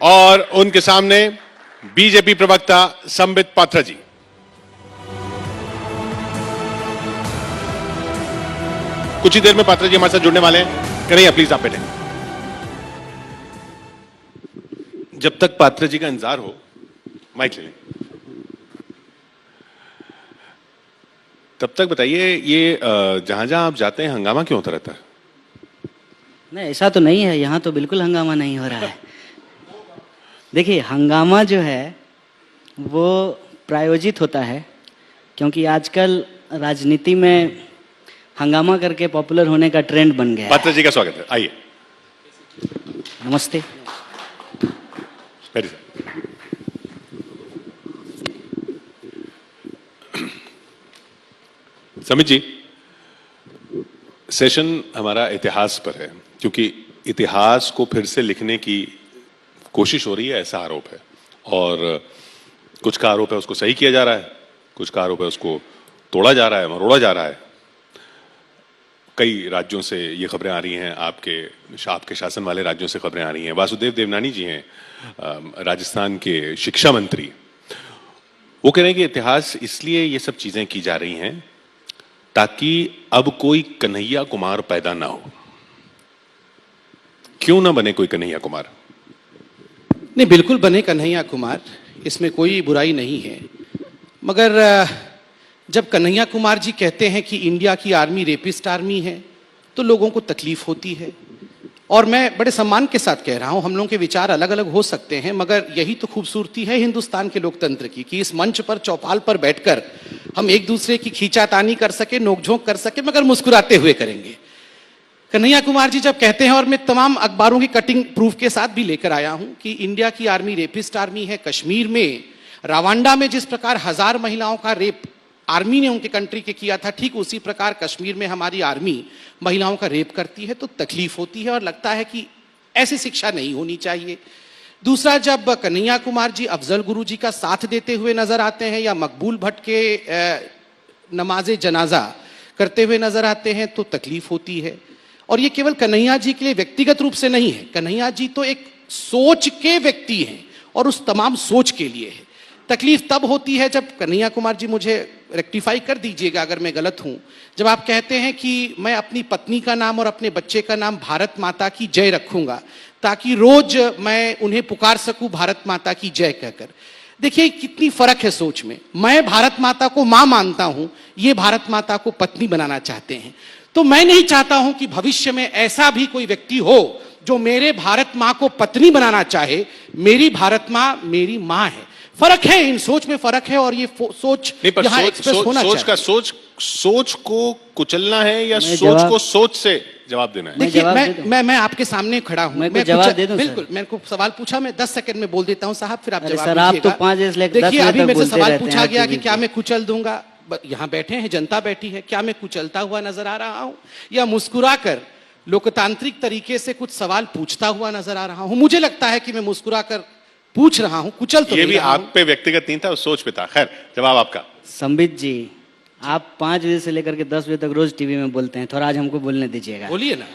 और उनके सामने बीजेपी प्रवक्ता संबित पात्रा जी। कुछ ही देर में पात्रा जी हमारे साथ जुड़ने वाले हैं। कन्हैया प्लीज आप बैठे। जब तक पात्रा जी का इंतजार हो, माइक ले लें। तब तक बताइए, ये जहां जहां आप जाते हैं हंगामा क्यों होता रहता है? नहीं, ऐसा तो नहीं है, यहाँ तो बिल्कुल हंगामा नहीं हो रहा है। देखिए, हंगामा जो है वो प्रायोजित होता है, क्योंकि आजकल राजनीति में हंगामा करके पॉपुलर होने का ट्रेंड बन गया है। पात्रा जी का स्वागत है, आइए। नमस्ते। Very sir. Samit ji, session हमारा इतिहास पर है, क्योंकि इतिहास को फिर से लिखने की कोशिश हो रही है, ऐसा आरोप है। और कुछ का आरोप है उसको सही किया जा रहा है, कुछ का आरोप है उसको तोड़ा जा रहा है, मरोड़ा जा रहा है। कई राज्यों से ये खबरें आ रही हैं, आपके शासन वाले राज्यों से खबरें आ रही हैं। वासुदेव देवनानी जी हैं, राजस्थान के शिक्षा मंत्री, वो कह रहे हैं कि इतिहास इसलिए ये सब चीजें की जा रही हैं ताकि अब कोई कन्हैया कुमार पैदा ना हो। क्यों ना बने कोई कन्हैया कुमार? नहीं, बिल्कुल बने कन्हैया कुमार, इसमें कोई बुराई नहीं है। मगर जब कन्हैया कुमार जी कहते हैं कि इंडिया की आर्मी रेपिस्ट आर्मी है, तो लोगों को तकलीफ होती है। और मैं बड़े सम्मान के साथ कह रहा हूं, हम लोगों के विचार अलग अलग हो सकते हैं, मगर यही तो खूबसूरती है हिंदुस्तान के लोकतंत्र की, कि इस मंच पर, चौपाल पर बैठकर हम एक दूसरे की खींचातानी कर सके, नोकझोंक कर सके, मगर मुस्कुराते हुए करेंगे। कन्हैया कुमार जी जब कहते हैं, और मैं तमाम अखबारों की कटिंग प्रूफ के साथ भी लेकर आया हूं, कि इंडिया की आर्मी रेपिस्ट आर्मी है। कश्मीर में, रवांडा में जिस प्रकार 1000 महिलाओं का रेप आर्मी ने उनके कंट्री के किया था, ठीक उसी प्रकार कश्मीर में हमारी आर्मी महिलाओं का रेप करती है, तो तकलीफ होती है और लगता है कि ऐसी शिक्षा नहीं होनी चाहिए। दूसरा, जब कन्हैया कुमार जी अफजल गुरु जी का साथ देते हुए नजर आते हैं, या मकबूल भट्ट के नमाजे जनाजा करते हुए नजर आते हैं, तो तकलीफ होती है। और ये केवल कन्हैया जी के लिए व्यक्तिगत रूप से नहीं है, कन्हैया जी तो एक सोच के व्यक्ति हैं, और उस तमाम सोच के लिए है। तकलीफ तब होती है जब, कन्हैया कुमार जी मुझे रेक्टिफाई कर दीजिएगा अगर मैं गलत हूं, जब आप कहते हैं कि मैं अपनी पत्नी का नाम और अपने बच्चे का नाम भारत माता की जय रखूंगा, ताकि रोज मैं उन्हें पुकार सकूं भारत माता की जय कहकर। देखिए कितनी फर्क है सोच में। मैं भारत माता को मां मानता हूं, ये भारत माता को पत्नी बनाना चाहते हैं। तो मैं नहीं चाहता हूं कि भविष्य में ऐसा भी कोई व्यक्ति हो जो मेरे भारत मां को पत्नी बनाना चाहे। मेरी भारत मां मेरी मां है। फर्क है, इन सोच में फर्क है, और ये सोच यहां एक्सप्रेस होना चाहिए। सोच को कुचलना है या सोच को सोच से जवाब देना है? देखिए, मैं आपके सामने खड़ा हूं, मैं जवाब दे दूं। बिल्कुल, मेरे को सवाल पूछा, मैं 10 सेकंड में बोल देता हूं साहब, फिर आप जवाब सर, आप तो 5 देखिए, अभी मेरे से सवाल पूछा गया कि क्या मैं कुचल दूंगा। यहां बैठे हैं, जनता बैठी है, क्या मैं कुचलता हुआ नजर आ रहा हूं, या मुस्कुराकर लोकतांत्रिक तरीके से कुछ सवाल पूछता हुआ नजर आ रहा हूं? मुझे लगता है कि मैं मुस्कुराकर पूछ रहा हूं, कुचल तो ये भी आप पे व्यक्तिगत नहीं था, उस सोच पे था। खैर, जवाब आपका। संबित जी, आप 5 बजे से लेकर के 10 बजे तक रोज टीवी में बोलते हैं, थोड़ा आज हमको बोलने दीजिएगा। बोलिए ना।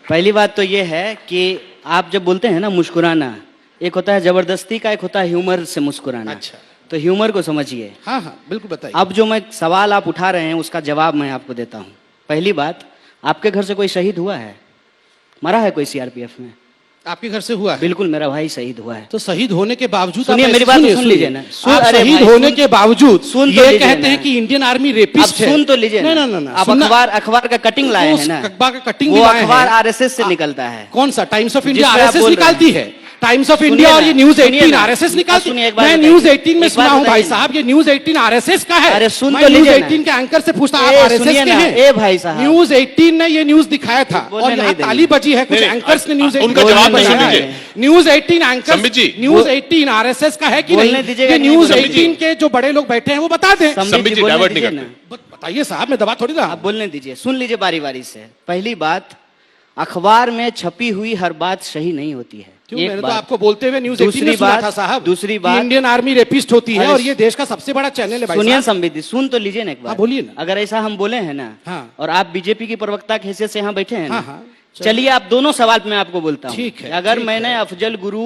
पहली बात तो ये है कि आप जब बोलते हैं ना मुस्कुराना, एक होता है जबरदस्ती का, एक होता है ह्यूमर से मुस्कुराना। अच्छा, तो ह्यूमर को समझिए। हाँ हाँ बिल्कुल, बताइए। अब जो मैं सवाल आप उठा रहे हैं उसका जवाब मैं आपको देता हूं। पहली बात, आपके घर से कोई शहीद हुआ है? मरा है कोई सीआरपीएफ में? आपके घर से हुआ है? बिल्कुल, मेरा भाई शहीद हुआ है। तो शहीद होने के बावजूद, सुनिए मेरी बात, सुन लीजिए ना। शहीद होने के बावजूद ये कहते हैं कि इंडियन आर्मी रेपिस्ट है। सुन तो लीजिए ना। आप अखबार का कटिंग लाए हैं ना, अखबार का कटिंग, वो अखबार आरएसएस से निकलता है। कौन सा? टाइम्स ऑफ इंडिया आरएसएस निकालती है। टाइम्स ऑफ इंडिया और ये न्यूज 18 आरएसएस निकालती है। मैं न्यूज 18 में सुना हूं भाई साहब, ये न्यूज 18 आरएसएस का है। अरे सुन मैं तो न्यूज लीजिए 18 के एंकर से पूछता, आप आरएसएस के हैं? ए भाई साहब, न्यूज 18 ने ये न्यूज दिखाया था, और यहाँ ताली बजी है। कुछ एंकर्स ने news 18 news 18 anchor, news 18 RSS का है कि नहीं? ये न्यूज 18 के जो बड़े लोग बैठे हैं वो बता दें। बताइए साहब, मैं दबा थोड़ी रहा। आप बोलने दीजिए, सुन लीजिए बारी बारी से। पहली बात, अखबार में छपी हुई हर बात सही नहीं होती है। क्यों? मैंने तो आपको बोलते हुए न्यूज 18 में सुना था साहब। दूसरी बात, इंडियन आर्मी रेपिस्ट होती है, और ये देश का सबसे बड़ा चैनल है भाई। सुनिए संबित, सुन तो लीजिए ना एक बार। बोलिए ना। अगर ऐसा हम बोले हैं ना, और आप बीजेपी की प्रवक्ता की हैसियत से यहाँ बैठे हैं ना, हाँ, चलिए आप दोनों सवाल मैं आपको बोलता हूँ। ठीक है। अगर मैंने अफजल गुरु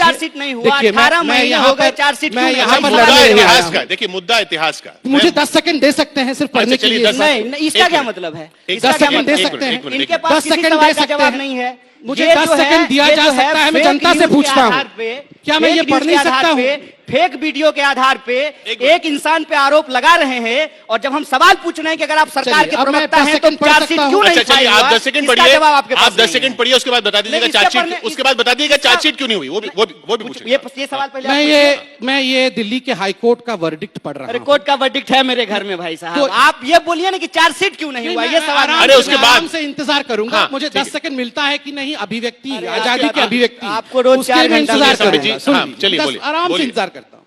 चार्जशीट नहीं हुआ? देखिए, 18 मैं महीने यहाँ हो गए, पर- चार्जशीट मैं क्यों नहीं यहाँ हुआ? पर मुद्दा लड़ने नहीं आया इतिहास हूं। का, देखिए मुद्दा इतिहास का। मुझे 10 सेकंड दे सकते हैं सिर्फ पढ़ने अच्छा, के चलिए, लिए। 10 नहीं नहीं, इसका एक क्या मिनट। मतलब है? एक इसका 10 क्या सेकंड दे मतलब है? सकते हैं। एक मिनट, इनके एक पास 10 किसी सेकंड सवाल दे का सकते जवाब हैं। नहीं है। मुझे ये 10 जो है, सेकंड दिया ये जा जो है सकता है, मैं fake जनता से news के पूछता हूं। आधार पे, क्या मैं fake ये news पढ़ के नहीं आधार सकता हूं? पे, फेक वीडियो के आधार पे एक इंसान पे आरोप लगा रहे हैं, और जब हम सवाल पूछ रहे हैं कि अगर आप सरकार के प्रवक्ता हैं तो चार्जशीट क्यों नहीं फाइल हुआ? आप 10 सेकंड इसका पढ़िए, जवाब आपके पास आप 10 नहीं है। सेकंड पढ़िए, उसके बाद बता दीजिएगा नहीं, इससे चार्जशीट, पढ़ने- उसके बाद बता दीजिएगा चार्जशीट क्यों नहीं हुई, वो भी पूछेंगे। ये सवाल पहले आप पूछिए। मैं ये दिल्ली के हाई कोर्ट का वर्डिक्ट पढ़ रहा अरे हूं। कोर्ट का वर्डिक्ट है मेरे घर में भाई साहब, तो- आप ये बोलिए ना कि चार्जशीट क्यों नहीं हुआ, ये सवाल अरे उसके बाद- आराम से इंतजार करूंगा, हाँ, मुझे ठीक है। 10 सेकंड मिलता है कि नहीं अभिव्यक्ति, अरे आजादी की अभिव्यक्ति, आपको रोज उसके 4 लिए मैं घंटा इंतजार मिलता है। करूंगा। सुन हाँ, लीजिए, चलिए, बस बोलिए, आराम से बोलिए। इंतजार करता हूं।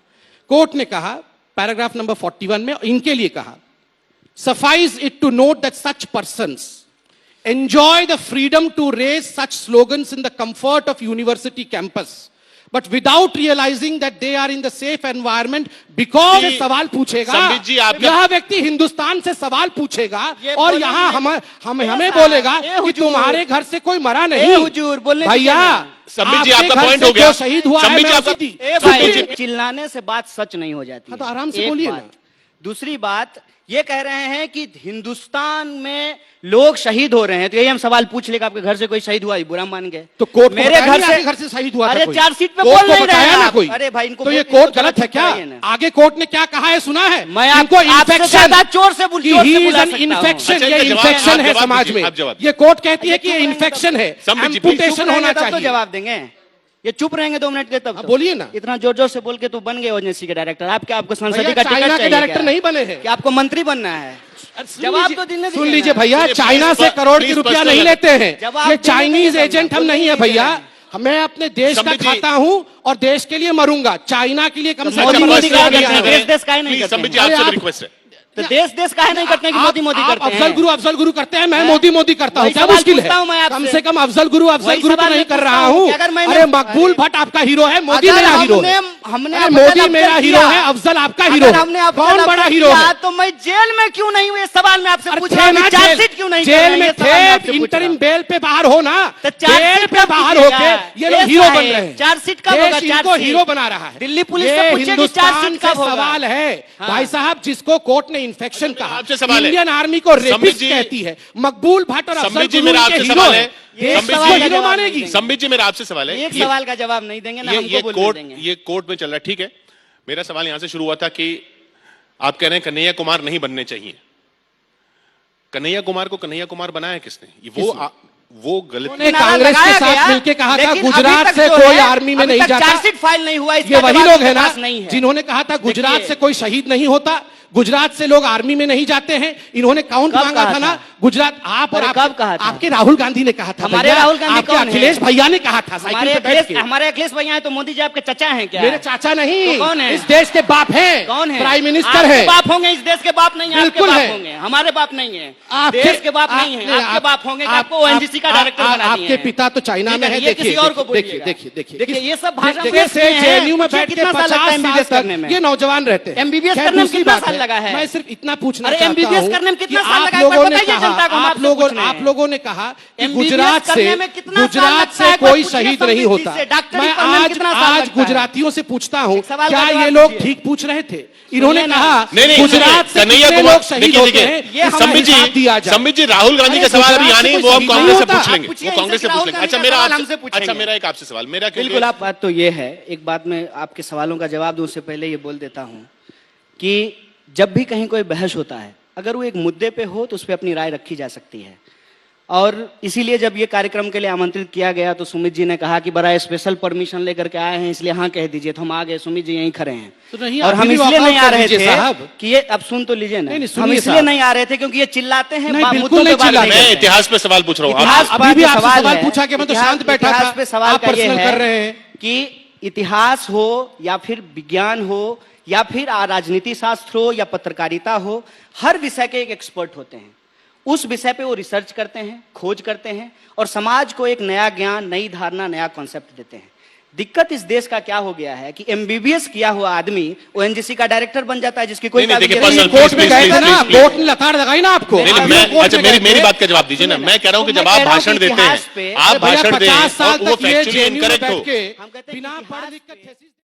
कोर्ट ने कहा पैराग्राफ नंबर 41 में इनके लिए कहा, suffice it to note that such persons enjoy the freedom to raise such slogans in the comfort of university campus, but without realizing that they are in the safe environment because जी, सवाल पूछेगा, संबित जी, आपका- यह व्यक्ति हिंदुस्तान से सवाल पूछेगा ये और बोलने यहाँ में- हमें बोलेगा ए कि हुजूर, तुम्हारे घर से कोई मरा ए नहीं। हुजूर, बोलने भैया, दीजिए संबित जी, आपके आपका घर point से हो गया। जो शहीद हुआ है, संबित जी, मैं आपका- उसी दी- ए सुन भाई, लीजिए। चिल्लाने से बात सच नहीं हो जाती हाँ, तो है। आराम से एक बोलिए बात। ना। दूसरी बात ये कह रहे हैं कि हिंदुस्तान में लोग शहीद हो रहे हैं, तो यही हम सवाल पूछ लेगा आपके घर से कोई शहीद हुआ, बुरा मान गए तो कोर्ट को मेरे बताया घर नहीं से आपके घर से शहीद हुआ था अरे कोई? चार्जशीट पे कोर्ट बोल को नहीं रहे बताया हैं ना आप। कोई? अरे भाई इनको तो ये इनको कोर्ट गलत है क्या? बताइए ना। आगे कोर्ट ने क्या कहा है सुना है? मैं इनको आपसे infection- ज्यादा जोर से कि जोर से he is बुला an सकता हूं। infection, अच्छा, ये इनका जवाब- इन्फेक्शन आप है जवाब समाज दीजिए, में। आप जवाब ये कोर्ट कहती है कि अच्छा, ये चुप इन्फेक्शन है, संबित जी, एम्पुटेशन होना तब तो चाहिए। जवाब देंगे। ये चुप रहेंगे 2 मिनट के तब तो। बोलिए ना। इतना जोर जोर से बोल के तो बन गए ओजेंसी के डायरेक्टर। आप क्या, आपको संसदीय भैया, का टिकट चाइना के चाहिए डायरेक्टर क्या? नहीं बने हैं। कि आपको मंत्री बनना है? जवाब तो देने सुन दीजिए लीजिए ना। भैया, सुनिए, चाइना प्लीज, से करोड़ की प्लीज, रुपया स्पष्ट नहीं कर- लेते हैं। जवाब ये देने चाइनीज दीजिए, एजेंट हम बोलिए नहीं है दीजिए। भैया। मैं अपने देश का संबित जी- खाता हूं और देश के लिए मरूंगा। चाइना के लिए कम से मोदी कम मोदी क्या करते हैं? अगर- देश काहे नहीं प्लीज, करते संबित जी, हैं? अरे आपसे आप- रिक्वेस्ट है। तो देश काहे नहीं करते हैं कि मोदी मोदी आप करते अफजल हैं? गुरु करते हैं, मैं हैं? मोदी मोदी करता हूं। वही क्या सवाल मुश्किल पूछता हूं मैं है? आपसे। कम से कम अफजल गुरु वही तो सवाल नहीं मैं कर पूछता रहा हूं हूं। कि अगर मैंने- अरे मकबूल भट्ट आपका हीरो है, मोदी अगर मेरा हीरो है। हमने अरे अफजल मोदी अफजल मेरा हीरो किया, है, अफजल आपका अगर हीरो है। हमने अफजल कौन अफजल बड़ा हीरो किया, है? तो मैं जेल में क्यों नहीं हुई? सवाल मैं आपसे पूछ रहा थे ना हूं। चार्जशीट क्यों नहीं कर रहे जेल हैं? में ये सवाल मैं आपसे थे, पूछ रहा हूं। इंटरिम बेल पे बाहर हो ना। तो चार्जशीट जेल पे कब बाहर कीजिएगा? होके ये लोग ये हीरो बन साहब, रहे हैं। चार्जशीट कब देश होगा? इनको चार्जशीट? हीरो बना रहा है। दिल्ली पुलिस ये से पूछिए कि हिंदुस्तान चार्जशीट से कब होगा? सवाल है हाँ। भाई साहब, जिसको कोर्ट ने इन्फेक्शन कहा, आपसे सवाल है। इंडियन आर्मी को संबित रेपिस्ट जी- कहती है, मकबूल भट्ट और अफजल संबित जी, गुरु मेरा इनके आपसे हीरो सवाल है। है। ये संबित सवाल जी- का हीरो जवाब मानेगी। नहीं देंगे। संबित जी, मेरा आपसे सवाल है। एक सवाल का जवाब नहीं देंगे ना, हमको बोलने देंगे। ये कोर्ट में चल रहा है, ठीक है। मेरा सवाल यहां से शुरू हुआ था कि आप कह रहे हैं कन्हैया कुमार नहीं बनने चाहिए। कन्हैया कुमार को कन्हैया कुमार बनाया किसने? वो गलत। उन्होंने कांग्रेस के साथ मिलकर कहा था गुजरात से कोई आर्मी में नहीं जाता। चार्जशीट फाइल नहीं हुआ, ये वही लोग हैं ना नहीं है। जिन्होंने कहा था गुजरात देखिए। से कोई शहीद नहीं होता, गुजरात से लोग आर्मी में नहीं जाते हैं। इन्होंने काउंट कब मांगा कहा था ना था? गुजरात। आप और अरे आप, कब कहा था? आपके राहुल गांधी ने कहा था। हमारे भैया, राहुल गांधी आपके कौन है? अखिलेश भैया ने कहा था साइकिल पे बैठ के। हमारे अखिलेश भैया हैं तो मोदी जी आपके चचा हैं क्या? मेरे चाचा नहीं, तो कौन है? इस देश के बाप हैं। कौन है? प्राइम मिनिस्टर आपके है। बाप होंगे, इस देश के बाप नहीं है। आपके बिल्कुल बाप है। होंगे, हमारे बाप नहीं है। आपके- देश के बाप नहीं है, आपके बाप होंगे। आपको ओएनजीसी का डायरेक्टर बना दिए आपके हैं। पिता तो चाइना ठीक में है, है। ये किसी देखिए और को देखिए बोलिएगा। देखिए देखिए, ये सब भाषण देखिए पेश से किए हैं। जेएनयू में पूछिए बैठ के कितना साल लगता है 50 साल MBBS तक करने में? ये नौजवान रहते हैं। MBBS खैर, करने में दूसरी कितना बात साल है। लगा है? मैं सिर्फ इतना पूछना अरे, चाहता MBBS हूं करने में कितना कि साल आप लगा है? एक बार लोगों ने बताइए कहा- जनता को, हम आप आपसे लोगों पूछ रहे हैं। आप लोगों ने कहा कि MBBS गुजरात से करने में कितना साल गुजरात लगता से है? कोई पूछिए शहीद संबित नहीं जी होता। से, डॉक्टरी मैं पढ़ने में कितना साल आज लगता है? गुजरातियों से पूछता हूं, सवाल का क्या जवाब ये लोग दीजिए। ठीक पूछ रहे थे? इन्होंने सुनिए ना। कहा नहीं, गुजरात से कन्हैया कितने कुमार, लोग शहीद देखिए, होते देखिए, हैं, ये इसका संबित हिसाब दिया जी, जाए। संबित जी, राहुल गांधी अरे, के सवाल अभी गुजरात आने से हैं, कोई वो हम शहीद कांग्रेस से नहीं पूछ होता। लेंगे। पूछिए, वो कांग्रेस से इनसे पूछ लेंगे। राहुल अच्छा, गांधी मेरा का सवाल आपसे- हमसे पूछेंगे। अच्छा, मेरा एक आपसे सवाल, मेरा बिल्कुल, आप बात तो ये है। एक बात मैं आपके सवालों का जवाब दूं उससे पहले ये बोल देता हूं कि जब भी कहीं कोई बहस होता है, अगर वो एक मुद्दे पे हो तो उस पर अपनी राय रखी जा सकती है। और इसीलिए जब ये कार्यक्रम के लिए आमंत्रित किया गया तो सुमित जी ने कहा कि बड़ा स्पेशल परमिशन लेकर के आए हैं, इसलिए हाँ कह दीजिए। तो हम आ गए, सुमित जी यहीं खड़े हैं। तो नहीं, और अभी हम भी इसलिए walk नहीं out आ कर रहे दीजिए थे साहब। कि ये, अब सुन तो लीजिए ना, नहीं, हम सुनिए इसलिए साहब। नहीं आ रहे थे क्योंकि ये चिल्लाते हैं, नहीं, मुद्दों बिल्कुल पे नहीं बात चिल्लाते। करते मैं हैं। इतिहास पे सवाल पूछ रहा हूँ। इतिहास अभी पर भी जो आपसे सवाल सवाल है, पूछा कि मैं तो इतिहास- शांत बैठा इतिहास था। पे सवाल आप का ये पर्सनल है कर रहे हैं। कि इतिहास हो या फिर विज्ञान हो या फिर राजनीति शास्त्र हो या पत्रकारिता हो, हर विषय के एक एक्सपर्ट होते हैं। उस विषय पे वो रिसर्च करते हैं, खोज करते हैं और समाज को एक नया ज्ञान, नई धारणा, नया कॉन्सेप्ट देते हैं। दिक्कत इस देश का क्या हो गया है कि एमबीबीएस किया हुआ आदमी ओएनजीसी का डायरेक्टर बन जाता है, जिसकी कोई नहीं, देखिए, काबिलियत पर्सनल- नहीं। कोर्ट में प्लीज, गए थे प्लीज, ना, प्लीज, कोर्ट ने लताड़ लगाई ना आपको। नहीं, नहीं, आप मैं, लोग कोर्ट अच्छा, में गए मेरी थे। बात का जवाब दीजिए ना। मैं कह रहा हूँ कि तो जब मैं आप कह रहा हूँ भाषण कि देते हैं, इतिहास पे- आप भैया, भाषण दें 50 साल और वो तक ये फैक्चुअली जेएनयू में इनकरेक्ट बैठ हो। के हम कहते हैं बिना कि पढ़ इतिहास लिख के पे- thesis